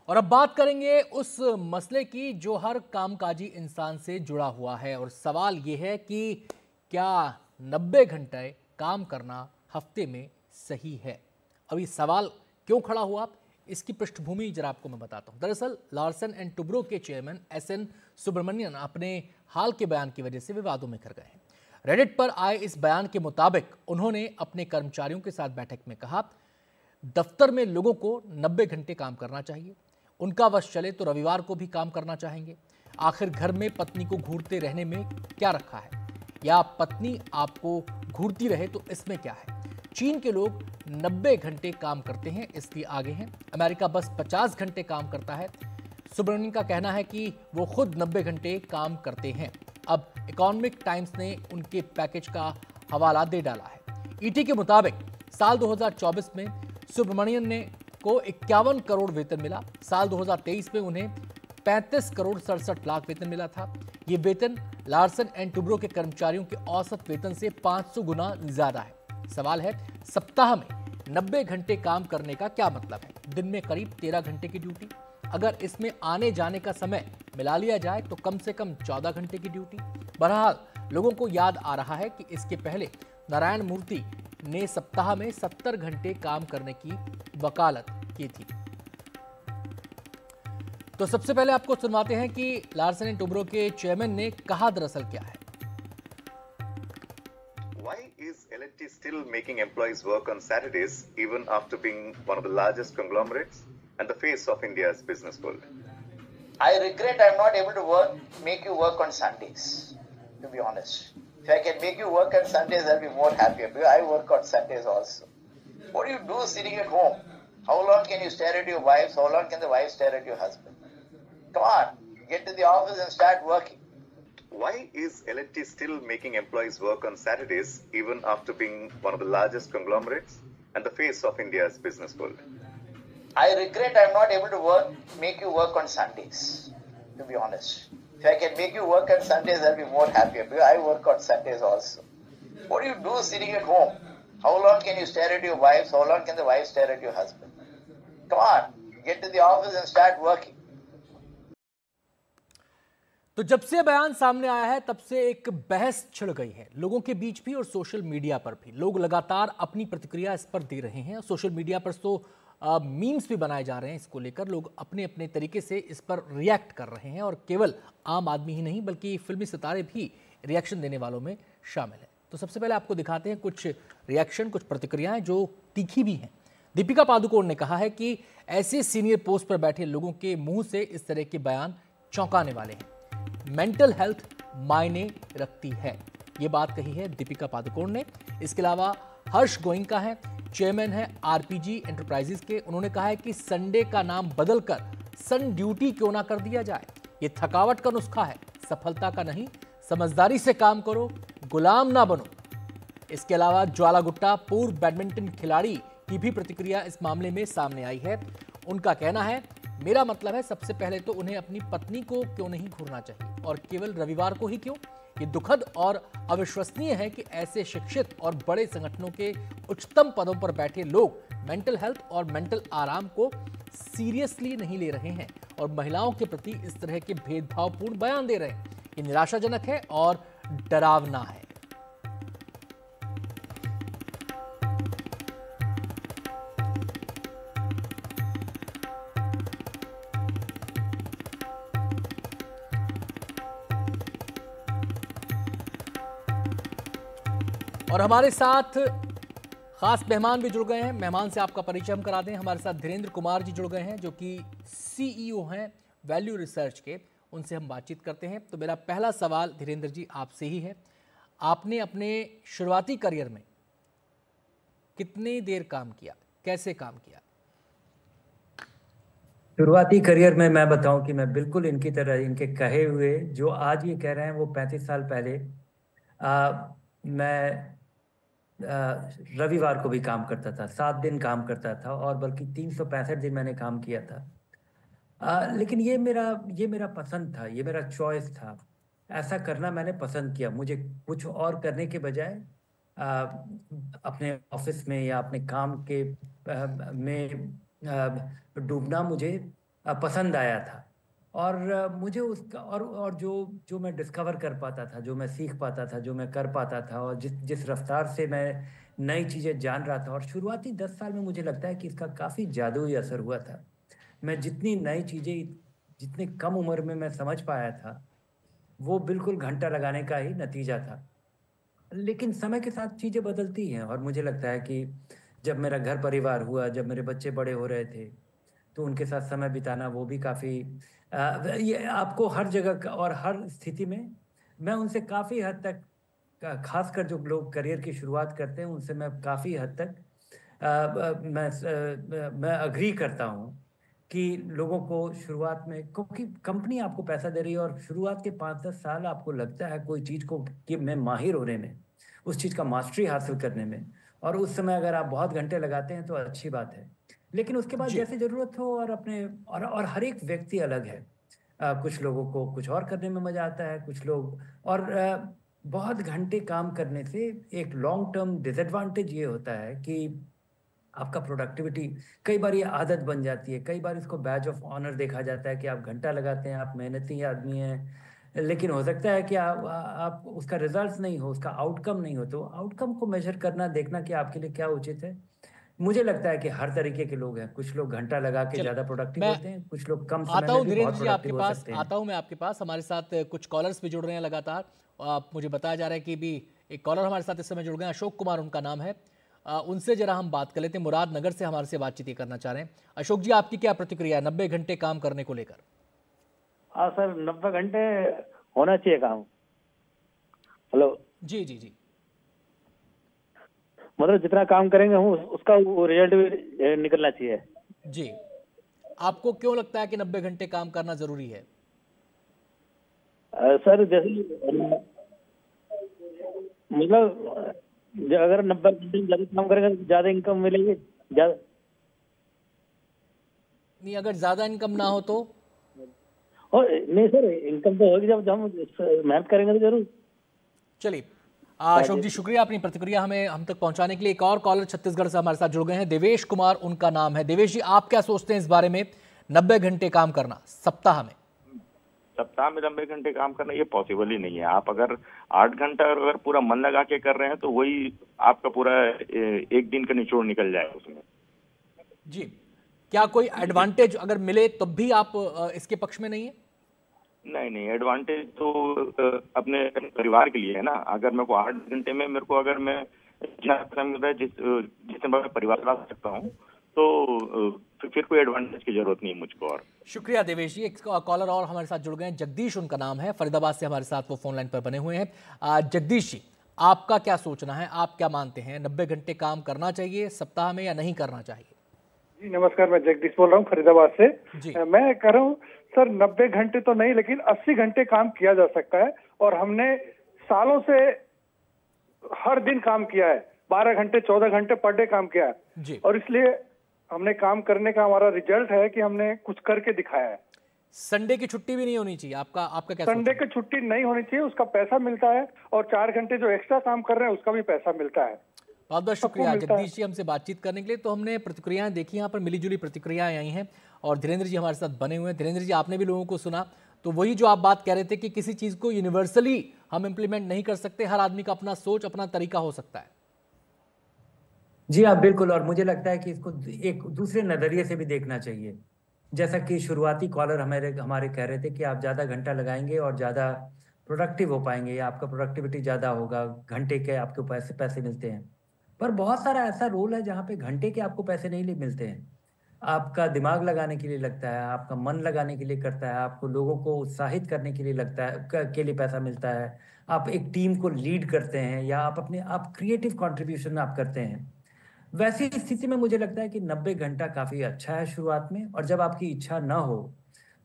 और अब बात करेंगे उस मसले की जो हर कामकाजी इंसान से जुड़ा हुआ है। और सवाल ये है कि क्या 90 घंटे काम करना हफ्ते में सही है? अब ये सवाल क्यों खड़ा हुआ, इसकी पृष्ठभूमि जरा आपको मैं बताता हूं। दरअसल लार्सन एंड टुब्रो के चेयरमैन एसएन सुब्रमण्यन अपने हाल के बयान की वजह से विवादों में घिर गए हैं। रेडिट पर आए इस बयान के मुताबिक उन्होंने अपने कर्मचारियों के साथ बैठक में कहा, दफ्तर में लोगों को 90 घंटे काम करना चाहिए, उनका वश चले तो रविवार को भी काम करना चाहेंगे। आखिर घर में पत्नी को घूरते रहने में क्या रखा है, या पत्नी आपको घूरती रहे तो इसमें क्या है? चीन के लोग 90 घंटे काम करते हैं, इसलिए आगे हैं। अमेरिका बस 50 घंटे काम करता है। सुब्रमण्यन का कहना है कि वो खुद 90 घंटे काम करते हैं। अब इकोनॉमिक टाइम्स ने उनके पैकेज का हवाला दे डाला है। ईटी के मुताबिक साल 2024 में सुब्रमण्यन ने को 51 करोड़ वेतन मिला। साल 2023 में उन्हें 35 करोड़ 67 लाख वेतन मिला था। ये वेतन लार्सन एंड टुब्रो के कर्मचारियों के औसत वेतन से 500 गुना ज्यादा है। सवाल है, सप्ताह में 90 घंटे काम करने का क्या मतलब है? दिन में करीब 13 घंटे की ड्यूटी। अगर इसमें आने जाने का समय मिला लिया जाए तो कम से कम 14 घंटे की ड्यूटी। बहरहाल लोगों को याद आ रहा है कि इसके पहले नारायण मूर्ति ने सप्ताह में 70 घंटे काम करने की वकालत की थी। तो सबसे पहले आपको सुनवाते हैं कि लार्सन एंड टुब्रो के चेयरमैन ने कहा दरअसल क्या है। Why is L&T still making employees work on Saturdays even after being one of the largest conglomerates and the face of India's business world? I regret I'm not able to make you work on Sundays, to be honest. If I can make you work on Sundays, I'll be more happier, because I work on Sundays also. What do you do sitting at home? How long can you stare at your wives? How long can the wife stare at your husband? Come on, get to the office and start working. Why is L&T still making employees work on Saturdays even after being one of the largest conglomerates and the face of India's business world? I regret I'm not able to make you work on Sundays, to be honest. If I can make you work on Sundays, I'll be more happier, because I work on Sundays also. What do you do sitting at home? How long can you stare at your wives? How long can the wife stare at your husband? Come on, get to the office and start working. तो जब से बयान सामने आया है तब से एक बहस छिड़ गई है लोगों के बीच भी और सोशल मीडिया पर भी। लोग लगातार अपनी प्रतिक्रिया इस पर दे रहे हैं। सोशल मीडिया पर तो मीम्स भी बनाए जा रहे हैं इसको लेकर। लोग अपने अपने तरीके से इस पर रिएक्ट कर रहे हैं, और केवल आम आदमी ही नहीं बल्कि फिल्मी सितारे भी रिएक्शन देने वालों में शामिल हैं। तो सबसे पहले आपको दिखाते हैं कुछ रिएक्शन, कुछ प्रतिक्रियाएं जो तीखी भी हैं। दीपिका पादुकोण ने कहा है कि ऐसे सीनियर पोस्ट पर बैठे लोगों के मुंह से इस तरह के बयान चौंकाने वाले हैं। मेंटल हेल्थ मायने रखती है, ये बात कही है दीपिका पादुकोण ने। इसके अलावा हर्ष गोयनका है, चेयरमैन है आरपीजी एंटरप्राइजेस के। उन्होंने कहा है कि संडे का नाम बदलकर सन ड्यूटी क्यों ना कर दिया जाए। ये थकावट का नुस्खा है, सफलता का नहीं। समझदारी से काम करो, गुलाम ना बनो। इसके अलावा ज्वाला गुट्टा, पूर्व बैडमिंटन खिलाड़ी, की भी प्रतिक्रिया इस मामले में सामने आई है। उनका कहना है, मेरा मतलब है सबसे पहले तो उन्हें अपनी पत्नी को क्यों नहीं घूरना चाहिए, और केवल रविवार को ही क्यों। ये दुखद और अविश्वसनीय है कि ऐसे शिक्षित और बड़े संगठनों के उच्चतम पदों पर बैठे लोग मेंटल हेल्थ और मेंटल आराम को सीरियसली नहीं ले रहे हैं और महिलाओं के प्रति इस तरह के भेदभावपूर्ण बयान दे रहे हैं। ये निराशाजनक है और डरावना है। और हमारे साथ खास मेहमान भी जुड़ गए हैं। मेहमान से आपका परिचय हम करा दें। हमारे साथ धीरेन्द्र कुमार जी जुड़ गए हैं, जो कि सीईओ हैं वैल्यू रिसर्च के। उनसे हम बातचीत करते हैं। तो मेरा पहला सवाल धीरेन्द्र जी आपसे ही है, आपने अपने शुरुआती करियर में कितनी देर काम किया, कैसे काम किया? शुरुआती करियर में मैं बताऊं कि मैं बिल्कुल इनकी तरह, इनके कहे हुए जो आज ये कह रहे हैं वो 35 साल पहले मैं रविवार को भी काम करता था, 7 दिन काम करता था, और बल्कि 365 दिन मैंने काम किया था। लेकिन ये मेरा पसंद था, ये मेरा चॉइस था। ऐसा करना मैंने पसंद किया। मुझे कुछ और करने के बजाय अपने ऑफिस में या अपने काम के में डूबना मुझे पसंद आया था। और मुझे उसका और जो जो मैं डिस्कवर कर पाता था, जो मैं सीख पाता था, जो मैं कर पाता था, और जिस जिस रफ्तार से मैं नई चीज़ें जान रहा था, और शुरुआती 10 साल में मुझे लगता है कि इसका काफ़ी जादुई असर हुआ था। मैं जितनी नई चीज़ें जितनी कम उम्र में मैं समझ पाया था, वो बिल्कुल घंटा लगाने का ही नतीजा था। लेकिन समय के साथ चीज़ें बदलती हैं, और मुझे लगता है कि जब मेरा घर परिवार हुआ, जब मेरे बच्चे बड़े हो रहे थे, तो उनके साथ समय बिताना वो भी काफ़ी ये आपको हर जगह का और हर स्थिति में मैं उनसे काफ़ी हद तक ख़ासकर जो लोग करियर की शुरुआत करते हैं, उनसे मैं काफ़ी हद तक मैं एग्री करता हूँ कि लोगों को शुरुआत में, क्योंकि कंपनी आपको पैसा दे रही है और शुरुआत के 5-10 साल आपको लगता है कोई चीज़ को कि मैं माहिर होने में, उस चीज़ का मास्टरी हासिल करने में, और उस समय अगर आप बहुत घंटे लगाते हैं तो अच्छी बात है। लेकिन उसके बाद जी। जैसे ज़रूरत हो, और अपने और हर एक व्यक्ति अलग है। कुछ लोगों को कुछ और करने में मज़ा आता है, कुछ लोग और बहुत घंटे काम करने से एक लॉन्ग टर्म डिसएडवांटेज ये होता है कि आपका प्रोडक्टिविटी कई बार ये आदत बन जाती है, कई बार इसको बैज ऑफ ऑनर देखा जाता है कि आप घंटा लगाते हैं, आप मेहनती आदमी हैं, लेकिन हो सकता है कि आप उसका रिजल्ट नहीं हो, उसका आउटकम नहीं हो। तो आउटकम को मेजर करना, देखना कि आपके लिए क्या उचित है। मुझे लगता है कि हर तरीके के लोग हैं, कुछ लोग घंटा लगा के चलिए, ज़्यादा प्रोडक्टिव मैं होते हैं, कुछ लोग कम समय आता में हूँ भी धीरेन्द्र बहुत जी आपके प्रोडक्टिव हो पास, सकते हैं। आता हूँ मैं आपके पास। हमारे साथ कुछ कॉलर्स भी जुड़ रहे हैं लगातार। आप मुझे बताया जा रहा है कि भी एक कॉलर हमारे साथ इस समय जुड़ गए हैं, अशोक कुमार उनका नाम है। उनसे जरा हम बात कर लेते हैं। मुरादनगर से हमारे से बातचीत करना चाह रहे हैं। अशोक जी, आपकी क्या प्रतिक्रिया है 90 घंटे काम करने को लेकर? हाँ सर, 90 घंटे होना चाहिए काम। हेलो जी जी जी। मतलब जितना काम करेंगे हम उसका वो रिजल्ट भी निकलना चाहिए। जी, आपको क्यों लगता है कि 90 घंटे काम करना जरूरी है? सर जैसे मतलब अगर 90 घंटे ज्यादा काम करेंगे तो ज्यादा इनकम मिलेगी। ज्यादा नहीं, अगर ज्यादा इनकम ना हो तो? और नहीं सर, इनकम तो होगी जब हम मेहनत करेंगे तो जरूर। चलिए अशोक जी, शुक्रिया अपनी प्रतिक्रिया हमें हम तक पहुंचाने के लिए। एक और कॉलर छत्तीसगढ़ से हमारे साथ जुड़ गए हैं, देवेश कुमार उनका नाम है। देवेश जी, आप क्या सोचते हैं इस बारे में, 90 घंटे काम करना सप्ताह में? सप्ताह में 90 घंटे काम करना ये पॉसिबल ही नहीं है। आप अगर 8 घंटा अगर पूरा मन लगा के कर रहे हैं तो वही आपका पूरा एक दिन का निचोड़ निकल जाएगा उसमें। जी, क्या कोई एडवांटेज अगर मिले तब भी आप इसके पक्ष में नहीं है? नहीं, एडवांटेज तो अपने परिवार के लिए है ना। अगर मेरे को 8 घंटे में मेरे को अगर मैं जितना मिल रहा है जिससे मैं परिवार चला सकता हूँ, तो फिर कोई एडवांटेज की जरूरत नहीं है मुझको। और शुक्रिया देवेश जी। एक कॉलर और हमारे साथ जुड़ गए हैं, जगदीश उनका नाम है, फरीदाबाद से हमारे साथ वो फोन लाइन पर बने हुए हैं। जगदीश जी, आपका क्या सोचना है, आप क्या मानते हैं, 90 घंटे काम करना चाहिए सप्ताह में या नहीं करना चाहिए? जी नमस्कार, मैं जगदीश बोल रहा हूँ फरीदाबाद से। मैं कह रहा हूँ सर 90 घंटे तो नहीं, लेकिन 80 घंटे काम किया जा सकता है। और हमने सालों से हर दिन काम किया है, 12 घंटे 14 घंटे पर डे काम किया है, और इसलिए हमने काम करने का हमारा रिजल्ट है कि हमने कुछ करके दिखाया है। संडे की छुट्टी भी नहीं होनी चाहिए, आपका क्या? संडे की छुट्टी नहीं होनी चाहिए, उसका पैसा मिलता है, और 4 घंटे जो एक्स्ट्रा काम कर रहे हैं उसका भी पैसा मिलता है। बहुत बहुत शुक्रिया जगदीश जी हमसे बातचीत करने के लिए। तो हमने प्रतिक्रियाएं देखी, यहाँ पर मिलीजुली प्रतिक्रियाएं आई हैं, और धीरेन्द्र जी हमारे साथ बने हुए हैं। धीरेन्द्र जी, आपने भी लोगों को सुना, तो वही जो आप बात कह रहे थे कि किसी चीज़ को यूनिवर्सली हम इम्प्लीमेंट नहीं कर सकते, हर आदमी का अपना सोच, अपना तरीका हो सकता है। जी हाँ, बिल्कुल। और मुझे लगता है कि इसको एक दूसरे नज़रिए से भी देखना चाहिए। जैसा कि शुरुआती कॉलर हमारे कह रहे थे कि आप ज़्यादा घंटा लगाएंगे और ज़्यादा प्रोडक्टिव हो पाएंगे, या आपका प्रोडक्टिविटी ज़्यादा होगा, घंटे के आपको पैसे मिलते हैं। पर बहुत सारा ऐसा रोल है जहाँ पे घंटे के आपको पैसे नहीं मिलते हैं। आपका दिमाग लगाने के लिए लगता है, आपका मन लगाने के लिए करता है, आपको लोगों को उत्साहित करने के लिए लगता है के लिए पैसा मिलता है। आप एक टीम को लीड करते हैं, या आप क्रिएटिव कंट्रीब्यूशन आप करते हैं। वैसी स्थिति में मुझे लगता है कि 90 घंटा काफ़ी अच्छा है शुरुआत में। और जब आपकी इच्छा ना हो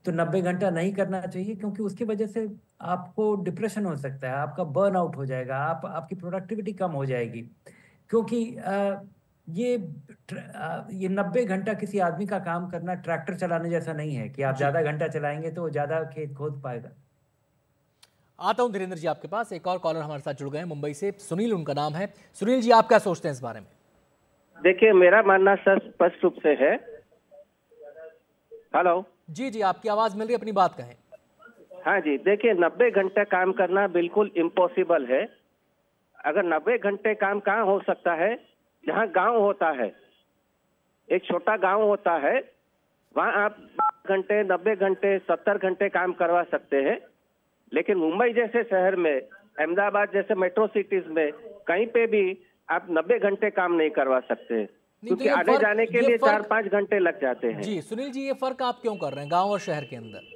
तो 90 घंटा नहीं करना चाहिए, क्योंकि उसकी वजह से आपको डिप्रेशन हो सकता है, आपका बर्न आउट हो जाएगा, आपकी प्रोडक्टिविटी कम हो जाएगी। क्योंकि ये 90 घंटा किसी आदमी का काम करना ट्रैक्टर चलाने जैसा नहीं है कि आप ज़्यादा घंटा चलाएंगे तो ज़्यादा खेत खोद पाएगा। आता हूँ धीरेन्द्र जी आपके पास। एक और कॉलर हमारे साथ जुड़ गए हैं मुंबई से, सुनील उनका नाम है। सुनील जी, आप क्या सोचते हैं इस बारे में? देखिए, मेरा मानना सर स्पष्ट रूप से है। हेलो। जी जी, आपकी आवाज मिल रही है, अपनी बात कहें। हाँ जी, देखिए 90 घंटे काम करना बिल्कुल इम्पॉसिबल है। अगर 90 घंटे काम कहाँ हो सकता है, जहाँ गांव होता है, एक छोटा गांव होता है, वहाँ आप 90 घंटे 70 घंटे काम करवा सकते हैं। लेकिन मुंबई जैसे शहर में, अहमदाबाद जैसे मेट्रो सिटीज में कहीं पे भी आप 90 घंटे काम नहीं करवा सकते, क्योंकि आने जाने के लिए 4-5 घंटे लग जाते हैं। जी सुनील जी, ये फर्क आप क्यों कर रहे हैं गांव और शहर के अंदर?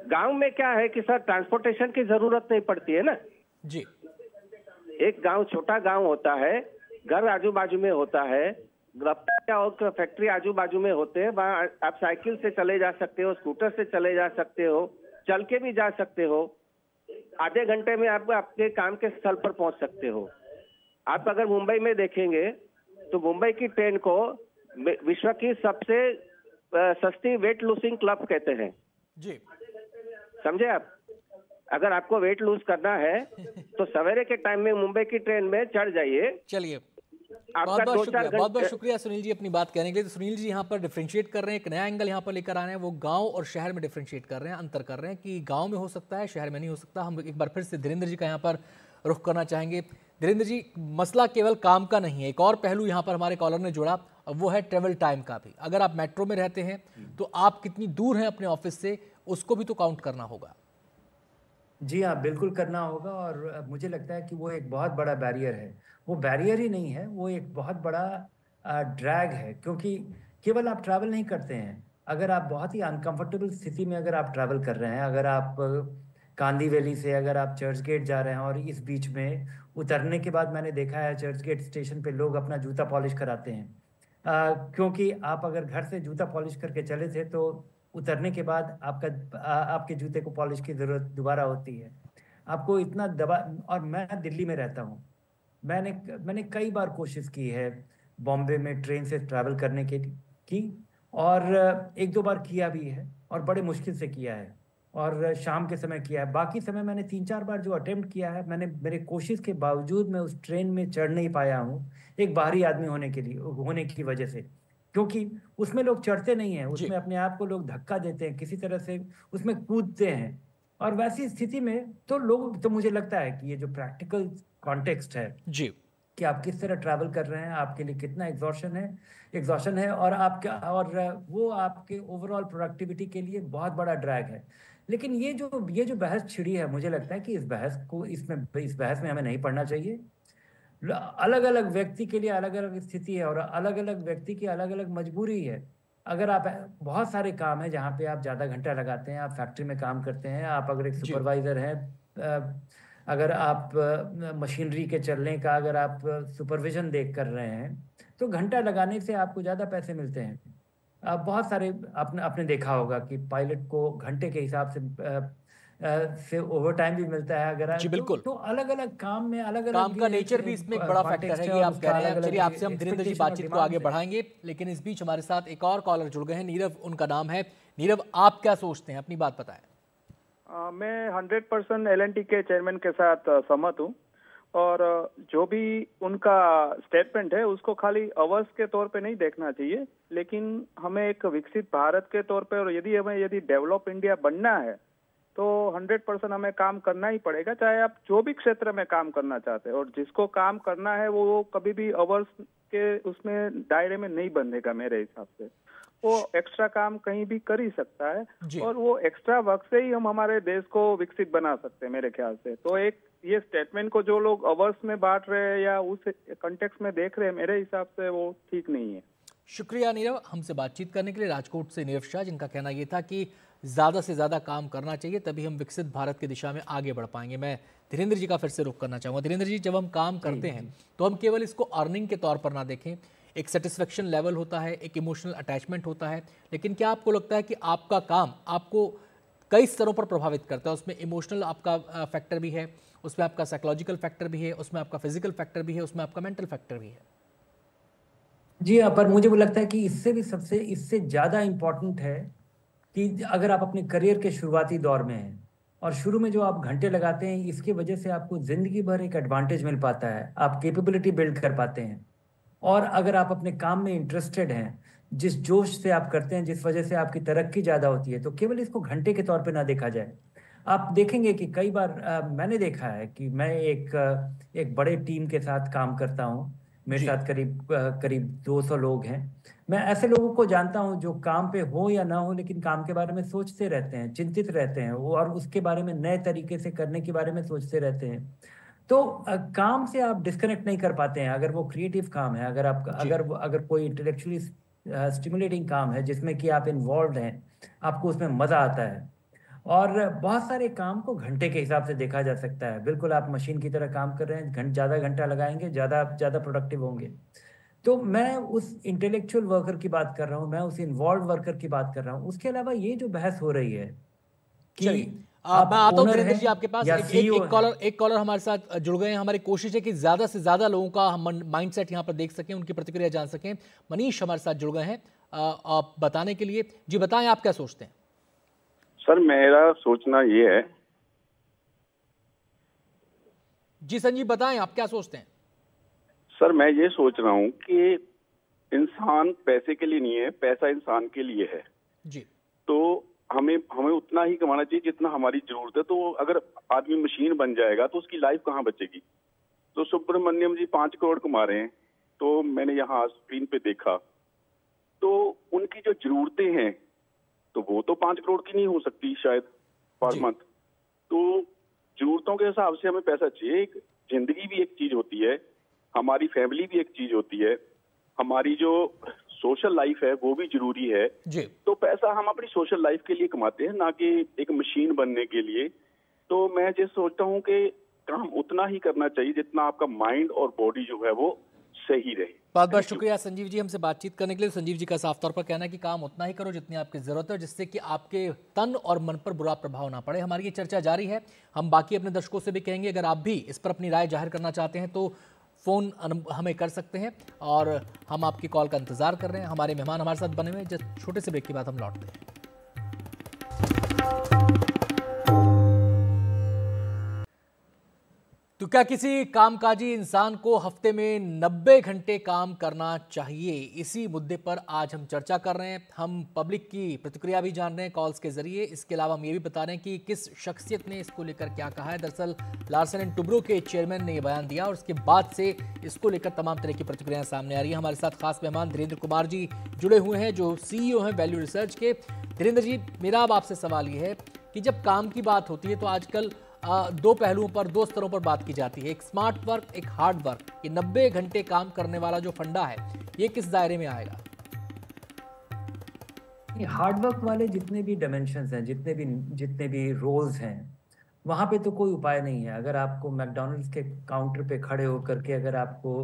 गांव में क्या है कि सर ट्रांसपोर्टेशन की जरूरत नहीं पड़ती है ना जी। एक गांव छोटा गांव होता है, घर आजू बाजू में होता है, और फैक्ट्री आजू बाजू में होते हैं। वहाँ आप साइकिल से चले जा सकते हो, स्कूटर से चले जा सकते हो, चल के भी जा सकते हो। आधे घंटे में आप आपके काम के स्थल पर पहुंच सकते हो। आप अगर मुंबई में देखेंगे तो मुंबई की ट्रेन को विश्व की सबसे सस्ती वेट लूजिंग क्लब कहते हैं जी। समझे आप? अगर आपको वेट लूज करना है तो सवेरे के टाइम में मुंबई की ट्रेन में चढ़ जाइए। चलिए, आपका बहुत बहुत शुक्रिया सुनील जी अपनी बात कहने के लिए। तो सुनील जी यहाँ पर डिफरेंशिएट कर रहे हैं, एक नया एंगल यहाँ पर लेकर आ रहे हैं। वो गांव और शहर में डिफरेंशिएट कर रहे हैं, अंतर कर रहे हैं कि गांव में हो सकता है, शहर में नहीं हो सकता। हम एक बार फिर से धीरेन्द्र जी का यहाँ पर रुख करना चाहेंगे। धीरेन्द्र जी, मसला केवल काम का नहीं है, एक और पहलू यहाँ पर हमारे कॉलर ने जोड़ा, वो है ट्रेवल टाइम का भी। अगर आप मेट्रो में रहते हैं तो आप कितनी दूर हैं अपने ऑफिस से, उसको भी तो काउंट करना होगा। जी हाँ, बिल्कुल करना होगा। और मुझे लगता है कि वो एक बहुत बड़ा बैरियर है। वो बैरियर ही नहीं है, वो एक बहुत बड़ा ड्रैग है, क्योंकि केवल आप ट्रैवल नहीं करते हैं। अगर आप बहुत ही अनकंफर्टेबल स्थिति में अगर आप ट्रैवल कर रहे हैं, अगर आप कांदी वैली से अगर आप चर्च गेट जा रहे हैं और इस बीच में उतरने के बाद मैंने देखा है चर्च गेट स्टेशन पे लोग अपना जूता पॉलिश कराते हैं, क्योंकि आप अगर घर से जूता पॉलिश करके चले थे तो उतरने के बाद आपके जूते को पॉलिश की ज़रूरत दोबारा होती है। आपको इतना दबा। और मैं दिल्ली में रहता हूँ, मैंने कई बार कोशिश की है बॉम्बे में ट्रेन से ट्रैवल करने की, और एक दो बार किया भी है, और बड़े मुश्किल से किया है, और शाम के समय किया है। बाकी समय मैंने 3-4 बार जो अटेम्प्ट किया है, मेरे कोशिश के बावजूद मैं उस ट्रेन में चढ़ नहीं पाया हूँ, एक बाहरी आदमी होने की वजह से, क्योंकि उसमें लोग चढ़ते नहीं हैं, उसमें अपने आप को लोग धक्का देते हैं, किसी तरह से उसमें कूदते हैं। और वैसी स्थिति में तो मुझे लगता है कि ये जो प्रैक्टिकल कॉन्टेक्स्ट है जी, कि आप किस तरह ट्रैवल कर रहे हैं, आपके लिए कितना एग्जॉशन है, और वो आपके ओवरऑल प्रोडक्टिविटी के लिए बहुत बड़ा ड्रैग है। लेकिन ये जो बहस छिड़ी है, मुझे लगता है कि इस बहस में हमें नहीं पड़ना चाहिए। अलग अलग व्यक्ति के लिए अलग अलग स्थिति है, और अलग अलग व्यक्ति की अलग अलग मजबूरी है। अगर आप बहुत सारे काम है जहाँ पे आप ज़्यादा घंटा लगाते हैं, आप फैक्ट्री में काम करते हैं, आप अगर एक सुपरवाइजर हैं, अगर आप मशीनरी के चलने का अगर आप सुपरविजन देख कर रहे हैं, तो घंटा लगाने से आपको ज़्यादा पैसे मिलते हैं। बहुत सारे आपने देखा होगा कि पायलट को घंटे के हिसाब से ओवर टाइम भी मिलता है। अगर जी बिल्कुल, तो अलग अलग काम में अलग अलग काम का नेचर भी इसमें एक बड़ा फैक्टर है, ये आप कह रहे हैं। चलिए, आपसे हम धीरेन्द्र जी बातचीत को आगे बढ़ाएंगे, लेकिन इस बीच हमारे साथ एक और कॉलर जुड़ गए हैं, नीरव उनका नाम है। नीरव, आप क्या सोचते हैं, अपनी बात बताएं। मैं 100% L&T के चेयरमैन के साथ सहमत हूँ, और जो भी उनका स्टेटमेंट है उसको खाली अवर्स के तौर पे नहीं देखना चाहिए, लेकिन हमें एक विकसित भारत के तौर पे, और यदि डेवलप इंडिया बनना है तो 100% हमें काम करना ही पड़ेगा, चाहे आप जो भी क्षेत्र में काम करना चाहते हैं। और जिसको काम करना है वो कभी भी अवर्स के उसमें दायरे में नहीं बंधेगा। मेरे हिसाब से वो एक्स्ट्रा काम कहीं भी कर ही सकता है, और वो एक्स्ट्रा वर्क से ही हम हमारे देश को विकसित बना सकते हैं मेरे ख्याल से। तो एक ये स्टेटमेंट को जो लोग अवर्स में बांट रहे हैं या उस कंटेक्स्ट में देख रहे हैं, मेरे हिसाब से वो ठीक नहीं है। शुक्रिया नीरव, हमसे बातचीत करने के लिए। राजकोट से नीरव शाह, जिनका कहना यह था कि ज़्यादा से ज़्यादा काम करना चाहिए, तभी हम विकसित भारत की दिशा में आगे बढ़ पाएंगे। मैं धीरेन्द्र जी का फिर से रुख करना चाहूँगा। धीरेन्द्र जी, जब हम काम करते हैं तो हम केवल इसको अर्निंग के तौर पर ना देखें, एक सेटिस्फेक्शन लेवल होता है, एक इमोशनल अटैचमेंट होता है। लेकिन क्या आपको लगता है कि आपका काम आपको कई स्तरों पर प्रभावित करता है? उसमें इमोशनल आपका फैक्टर भी है, उसमें आपका साइकोलॉजिकल फैक्टर भी है, उसमें आपका फिजिकल फैक्टर भी है, उसमें आपका मेंटल फैक्टर भी है। जी हाँ, पर मुझे वो लगता है कि इससे ज़्यादा इम्पोर्टेंट है कि अगर आप अपने करियर के शुरुआती दौर में हैं और शुरू में जो आप घंटे लगाते हैं, इसकी वजह से आपको ज़िंदगी भर एक एडवांटेज मिल पाता है, आप कैपेबिलिटी बिल्ड कर पाते हैं। और अगर आप अपने काम में इंटरेस्टेड हैं जिस जोश से आप करते हैं, जिस वजह से आपकी तरक्की ज़्यादा होती है, तो केवल इसको घंटे के तौर पे ना देखा जाए। आप देखेंगे कि कई बार मैंने देखा है कि मैं एक बड़े टीम के साथ काम करता हूँ। मेरे साथ करीब 200 लोग हैं। मैं ऐसे लोगों को जानता हूँ जो काम पे हो या ना हो, लेकिन काम के बारे में सोचते रहते हैं, चिंतित रहते हैं, और उसके बारे में नए तरीके से करने के बारे में सोचते रहते हैं। तो काम से आप डिस्कनेक्ट नहीं कर पाते हैं। अगर वो क्रिएटिव काम है, अगर कोई इंटेलेक्चुअली स्टिमुलेटिंग काम है जिसमें कि आप इन्वॉल्व हैं, आपको उसमें मज़ा आता है। और बहुत सारे काम को घंटे के हिसाब से देखा जा सकता है। बिल्कुल आप मशीन की तरह काम कर रहे हैं, ज़्यादा घंटा लगाएंगे, ज़्यादा प्रोडक्टिव होंगे। तो मैं उस इंटेलेक्चुअल वर्कर की बात कर रहा हूँ, मैं उस इन्वॉल्व वर्कर की बात कर रहा हूँ। उसके अलावा ये जो बहस हो रही है कि मैं आता हूँ धीरेन्द्र जी आपके पास। एक कॉलर हमारे साथ जुड़ गए हैं। हमारी कोशिश है कि ज्यादा से ज्यादा लोगों का हम माइंडसेट यहाँ पर देख सकें, उनकी प्रतिक्रिया जान सकें। मनीष हमारे साथ जुड़ गए हैं आप बताने के लिए। जी बताएं, आप क्या सोचते हैं? सर मेरा सोचना ये है। जी संजीव बताएं, आप क्या सोचते हैं? सर मैं ये सोच रहा हूँ कि इंसान पैसे के लिए नहीं है, पैसा इंसान के लिए है जी। तो हमें उतना ही कमाना चाहिए जितना हमारी जरूरत है। तो अगर आदमी मशीन बन जाएगा तो उसकी लाइफ कहाँ बचेगी? तो सुब्रमण्यम जी 5 करोड़ कमा रहे हैं, तो मैंने यहाँ स्क्रीन पे देखा, तो उनकी जो जरूरतें हैं तो वो तो 5 करोड़ की नहीं हो सकती शायद पर मंथ। तो जरूरतों के हिसाब से हमें पैसा चाहिए। एक जिंदगी भी एक चीज होती है, हमारी फैमिली भी एक चीज होती है, हमारी जो सोशल लाइफ है वो भी जरूरी है जी। तो पैसा हम अपनी सोशल लाइफ के लिए कमाते हैं, ना कि एक मशीन बनने के लिए। तो मैं ये सोचता हूँ कि काम उतना ही करना चाहिए जितना आपका माइंड और बॉडी जो है वो सही रहे। बहुत बहुत शुक्रिया संजीव जी हमसे बातचीत करने के लिए। संजीव जी का साफ तौर पर कहना है कि काम उतना ही करो जितनी आपकी जरूरत है, जिससे कि आपके तन और मन पर बुरा प्रभाव ना पड़े। हमारी ये चर्चा जारी है, हम बाकी अपने दर्शकों से भी कहेंगे अगर आप भी इस पर अपनी राय जाहिर करना चाहते हैं तो फ़ोन हमें कर सकते हैं और हम आपकी कॉल का इंतजार कर रहे हैं। हमारे मेहमान हमारे साथ बने हुए हैं। जस्ट छोटे से ब्रेक के बाद हम लौटते हैं। तो क्या किसी कामकाजी इंसान को हफ्ते में 90 घंटे काम करना चाहिए? इसी मुद्दे पर आज हम चर्चा कर रहे हैं। हम पब्लिक की प्रतिक्रिया भी जान रहे हैं कॉल्स के जरिए। इसके अलावा हम ये भी बता रहे हैं कि किस शख्सियत ने इसको लेकर क्या कहा है। दरअसल लार्सन एंड टुब्रो के चेयरमैन ने ये बयान दिया और उसके बाद से इसको लेकर तमाम तरह की प्रतिक्रियाएं सामने आ रही है। हमारे साथ खास मेहमान धीरेन्द्र कुमार जी जुड़े हुए हैं जो CEO हैं वैल्यू रिसर्च के। धीरेन्द्र जी, मेरा अब आपसे सवाल ये है कि जब काम की बात होती है तो आजकल दो पहलुओं पर, दो स्तरों पर बात की जाती है, एक स्मार्ट वर्क, एक हार्ड वर्क। ये 90 घंटे काम करने वाला जो फंडा है ये किस दायरे में आएगा? हार्ड वर्क वाले जितने भी डायमेंशंस हैं, जितने भी रोल्स हैं, वहाँ पे तो कोई उपाय नहीं है। अगर आपको मैकडॉनल्ड्स के काउंटर पे खड़े होकर के अगर आपको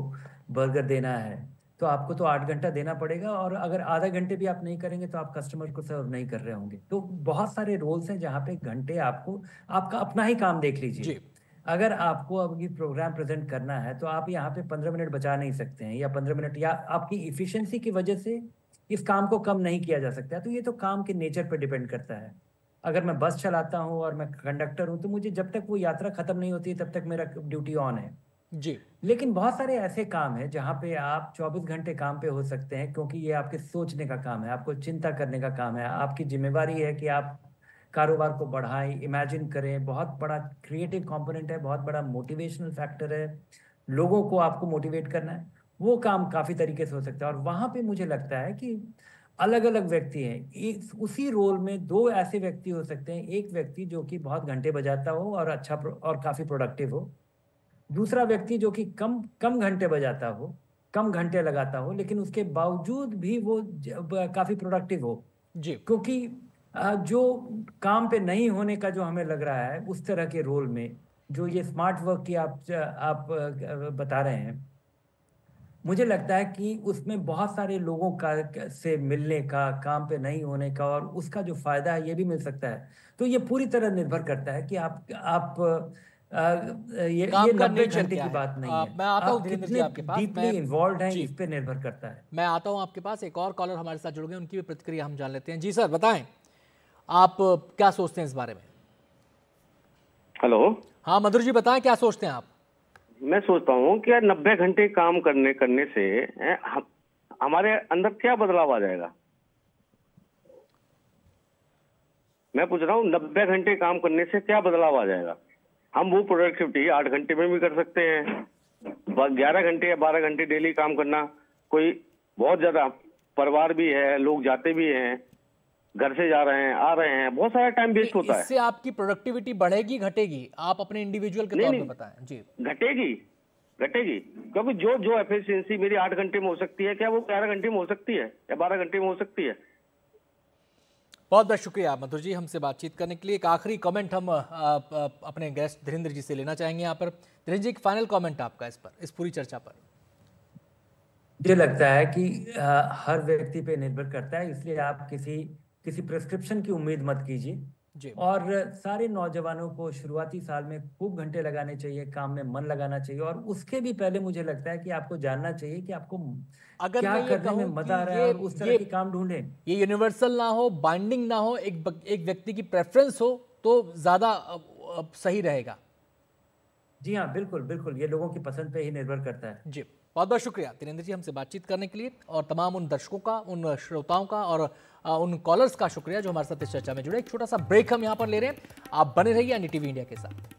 बर्गर देना है तो आपको तो 8 घंटा देना पड़ेगा, और अगर आधा घंटे भी आप नहीं करेंगे तो आप कस्टमर को सर्व नहीं कर रहे होंगे। तो बहुत सारे रोल्स हैं जहाँ पे घंटे आपका अपना ही काम देख लीजिए। अगर आपको अभी प्रोग्राम प्रेजेंट करना है तो आप यहाँ पे 15 मिनट बचा नहीं सकते हैं, या 15 मिनट, या आपकी इफिशियंसी की वजह से इस काम को कम नहीं किया जा सकता। तो ये तो काम के नेचर पर डिपेंड करता है। अगर मैं बस चलाता हूँ और मैं कंडक्टर हूँ तो मुझे जब तक वो यात्रा खत्म नहीं होती तब तक मेरा ड्यूटी ऑन है जी। लेकिन बहुत सारे ऐसे काम हैं जहाँ पे आप 24 घंटे काम पे हो सकते हैं, क्योंकि ये आपके सोचने का काम है, आपको चिंता करने का काम है। आपकी जिम्मेवारी है कि आप कारोबार को बढ़ाएं, इमेजिन करें। बहुत बड़ा क्रिएटिव कंपोनेंट है, बहुत बड़ा मोटिवेशनल फैक्टर है, लोगों को आपको मोटिवेट करना है। वो काम काफ़ी तरीके से हो सकता है, और वहाँ पे मुझे लगता है कि अलग अलग व्यक्ति हैं। उसी रोल में 2 ऐसे व्यक्ति हो सकते हैं। एक व्यक्ति जो कि बहुत घंटे बजाता हो और अच्छा और काफ़ी प्रोडक्टिव हो, दूसरा व्यक्ति जो कि कम घंटे बजाता हो, कम घंटे लगाता हो, लेकिन उसके बावजूद भी वो काफ़ी प्रोडक्टिव हो जी। क्योंकि जो काम पे नहीं होने का जो हमें लग रहा है उस तरह के रोल में, जो ये स्मार्ट वर्क की आप बता रहे हैं, मुझे लगता है कि उसमें बहुत सारे लोगों का से मिलने का, काम पे नहीं होने का, और उसका जो फायदा है ये भी मिल सकता है। तो ये पूरी तरह निर्भर करता है कि आप ये 90 घंटे की बात नहीं है। मैं आता हूं धीरेन्द्र जी आपके पास, डीपली इन्वॉल्व हैं इस पे निर्भर करता है। मैं आता हूं आपके पास। एक और कॉलर हमारे साथ जुड़ गए, उनकी भी प्रतिक्रिया हम जान लेते हैं। जी सर बताएं, आप क्या सोचते हैं इस बारे में? हेलो। हाँ मधुर जी बताएं, क्या सोचते हैं आप? मैं सोचता हूँ कि यार 90 घंटे काम करने से हमारे अंदर क्या बदलाव आ जाएगा? मैं पूछ रहा हूँ 90 घंटे काम करने से क्या बदलाव आ जाएगा? हम वो प्रोडक्टिविटी 8 घंटे में भी कर सकते हैं। 11 घंटे या 12 घंटे डेली काम करना, कोई बहुत ज्यादा परिवार भी है, लोग जाते भी हैं, घर से जा रहे हैं, आ रहे हैं, बहुत सारा टाइम वेस्ट होता है। इससे आपकी प्रोडक्टिविटी बढ़ेगी घटेगी? आप अपने इंडिविजुअल के तौर पे बताएं। जी, घटेगी, घटेगी, क्योंकि जो एफिशिएंसी मेरी 8 घंटे में हो सकती है, क्या वो 11 घंटे में हो सकती है या 12 घंटे में हो सकती है? बहुत बहुत शुक्रिया मधुर जी हमसे बातचीत करने के लिए। एक आखिरी कमेंट हम अपने गेस्ट धीरेन्द्र जी से लेना चाहेंगे यहाँ पर। धीरेन्द्र जी, एक फाइनल कमेंट आपका इस पर, इस पूरी चर्चा पर। मुझे लगता है कि हर व्यक्ति पे निर्भर करता है, इसलिए आप किसी प्रिस्क्रिप्शन की उम्मीद मत कीजिए। और सारे नौजवानों को शुरुआती साल में खूब घंटे लगाने चाहिए, काम में मन लगाना चाहिए, और उसके भी पहले मुझे लगता है कि आपको जानना चाहिए कि आपको अगर क्या करने में मजा आ रहा है और उस तरह की काम ढूंढें। ये यूनिवर्सल ना हो, बाइंडिंग ना हो, एक व्यक्ति की प्रेफरेंस हो तो ज्यादा सही रहेगा। जी हाँ, बिल्कुल बिल्कुल, ये लोगों की पसंद पे ही निर्भर करता है। जी, बहुत बहुत शुक्रिया धीरेन्द्र जी हमसे बातचीत करने के लिए, और तमाम उन दर्शकों का, उन श्रोताओं का और उन कॉलर्स का शुक्रिया जो हमारे साथ इस चर्चा में जुड़े। एक छोटा सा ब्रेक हम यहाँ पर ले रहे हैं, आप बने रहिए एनडीटीवी इंडिया के साथ।